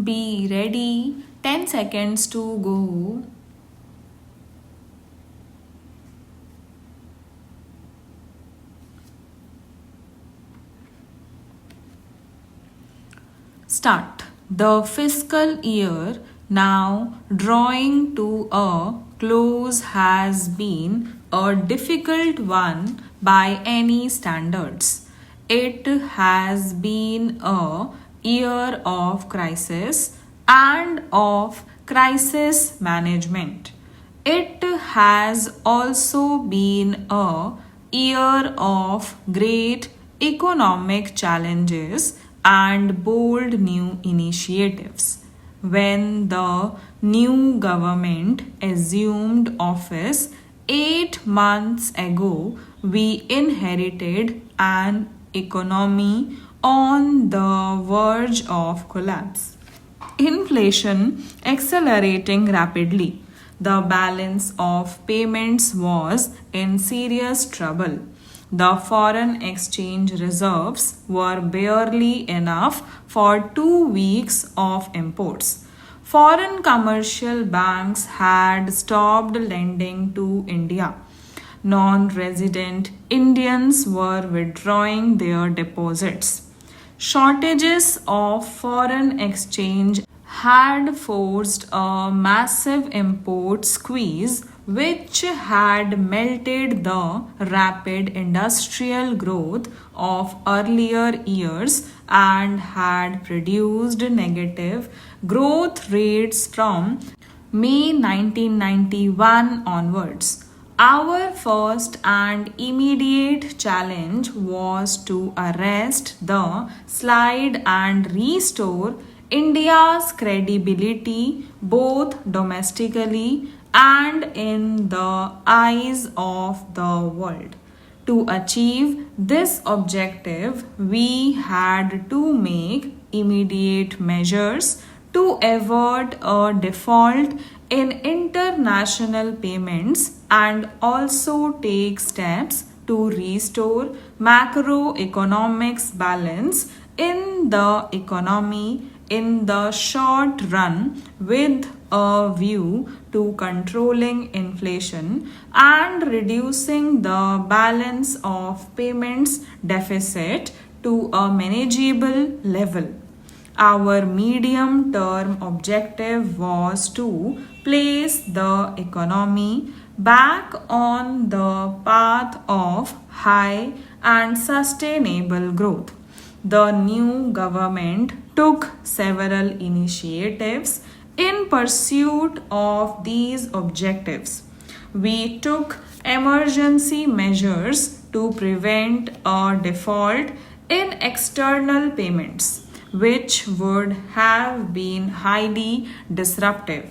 Be ready. 10 seconds to go. Start. The fiscal year now drawing to a close has been a difficult one by any standards. It has been a year of crisis and of crisis management. It has also been a year of great economic challenges and bold new initiatives. When the new government assumed office 8 months ago, we inherited an economy on the verge of collapse. Inflation accelerating rapidly. The balance of payments was in serious trouble. The foreign exchange reserves were barely enough for 2 weeks of imports. Foreign commercial banks had stopped lending to India. Non resident Indians were withdrawing their deposits. Shortages of foreign exchange had forced a massive import squeeze which had melted the rapid industrial growth of earlier years and had produced negative growth rates from May 1991 onwards. Our first and immediate challenge was to arrest the slide and restore India's credibility both domestically and in the eyes of the world. To achieve this objective, we had to make immediate measures to avert a default in international payments and also take steps to restore macroeconomics balance in the economy in the short run with a view to controlling inflation and reducing the balance of payments deficit to a manageable level. Our medium term objective was to place the economy back on the path of high and sustainable growth. The new government took several initiatives in pursuit of these objectives. We took emergency measures to prevent a default in external payments, which would have been highly disruptive.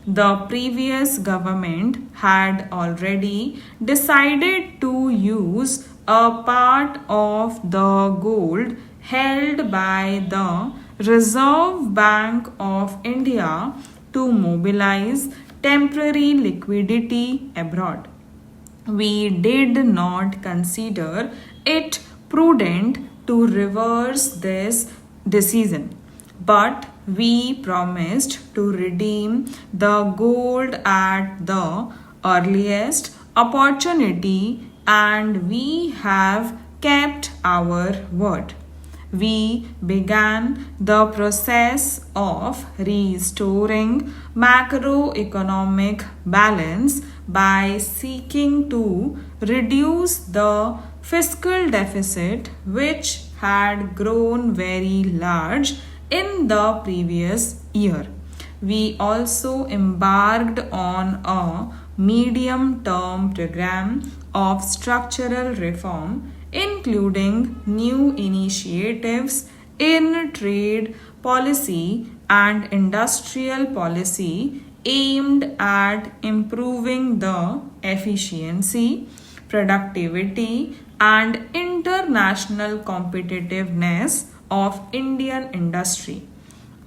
The previous government had already decided to use a part of the gold held by the Reserve Bank of India to mobilize temporary liquidity abroad. We did not consider it prudent to reverse this decision, but we promised to redeem the gold at the earliest opportunity and we have kept our word. We began the process of restoring macroeconomic balance by seeking to reduce the fiscal deficit, which had grown very large in the previous year. We also embarked on a medium term program of structural reform, including new initiatives in trade policy and industrial policy aimed at improving the efficiency, productivity, and international competitiveness of Indian industry.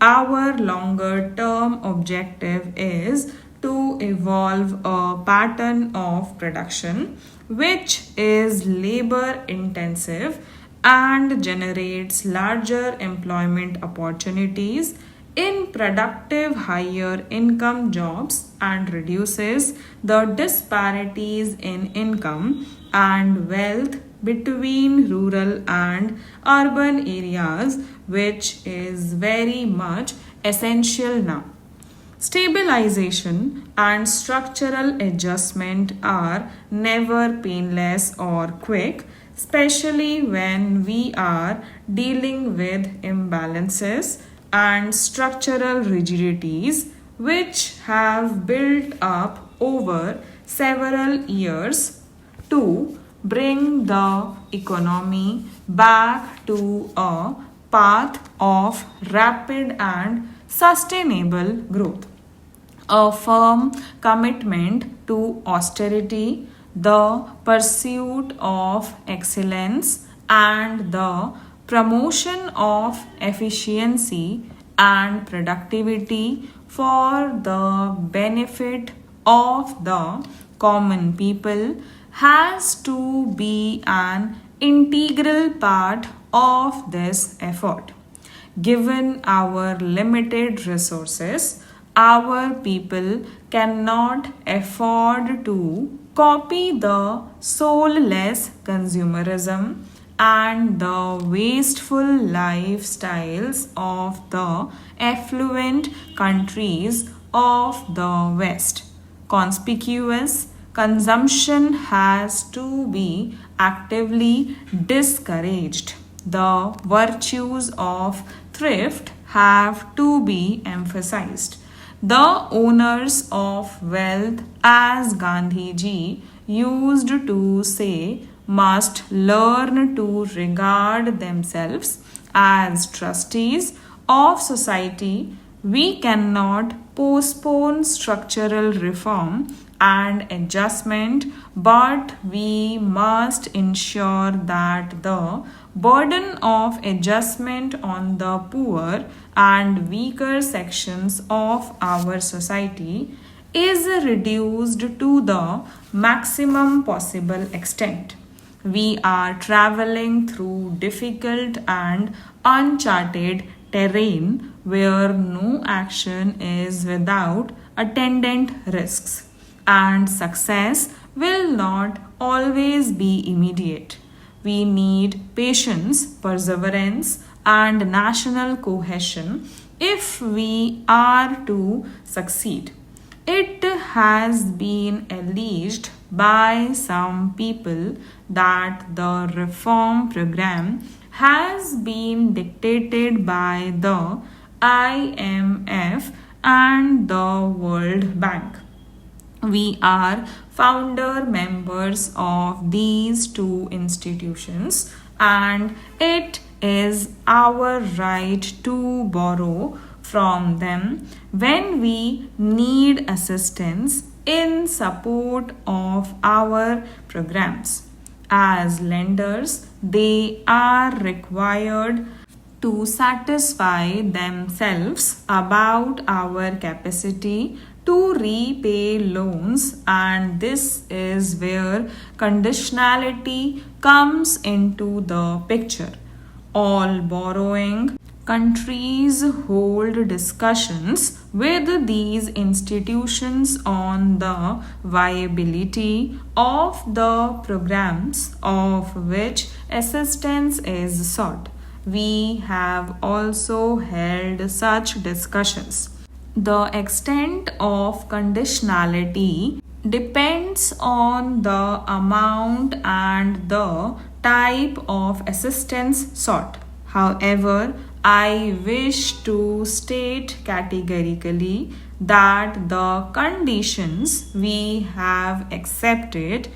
Our longer term objective is to evolve a pattern of production which is labor intensive and generates larger employment opportunities in productive higher income jobs and reduces the disparities in income and wealth between rural and urban areas, which is very much essential now. Stabilization and structural adjustment are never painless or quick, especially when we are dealing with imbalances and structural rigidities which have built up over several years to bring the economy back to a path of rapid and sustainable growth. A firm commitment to austerity, the pursuit of excellence, and the promotion of efficiency and productivity for the benefit of the common people has to be an integral part of this effort. Given our limited resources, our people cannot afford to copy the soulless consumerism and the wasteful lifestyles of the affluent countries of the West. Conspicuous consumption has to be actively discouraged. The virtues of thrift have to be emphasized. The owners of wealth, as Gandhiji used to say, must learn to regard themselves as trustees of society. We cannot postpone structural reform and adjustment, but we must ensure that the burden of adjustment on the poor and weaker sections of our society is reduced to the maximum possible extent. We are traveling through difficult and uncharted terrain where no action is without attendant risks, and success will not always be immediate. We need patience, perseverance, and national cohesion if we are to succeed. It has been alleged by some people that the reform program has been dictated by the IMF and the World Bank. We are founder members of these two institutions, and it is our right to borrow from them when we need assistance in support of our programs. As lenders, they are required to satisfy themselves about our capacity to repay loans, and this is where conditionality comes into the picture. All borrowing countries hold discussions with these institutions on the viability of the programs of which assistance is sought. We have also held such discussions. The extent of conditionality depends on the amount and the type of assistance sought. However, I wish to state categorically that the conditions we have accepted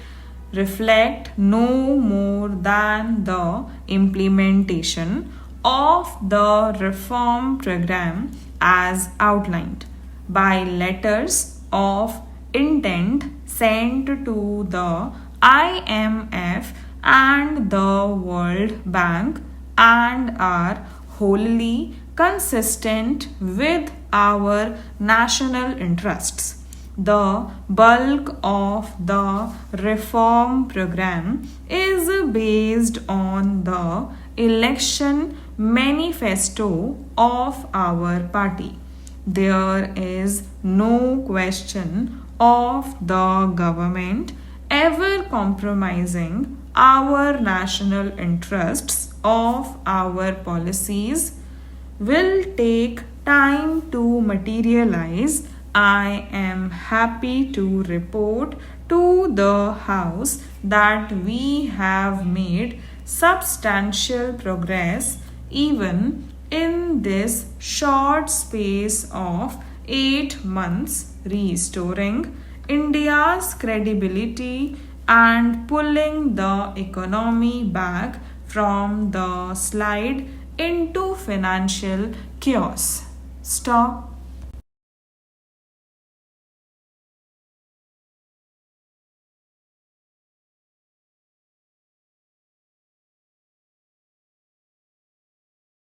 reflect no more than the implementation of the reform program as outlined by letters of intent sent to the IMF and the World Bank, and are wholly consistent with our national interests. The bulk of the reform program is based on the election manifesto of our party. There is no question of the government ever compromising our national interests of our policies will take time to materialize. I am happy to report to the House that we have made substantial progress even in this short space of 8 months, restoring India's credibility and pulling the economy back from the slide into financial chaos. Stop.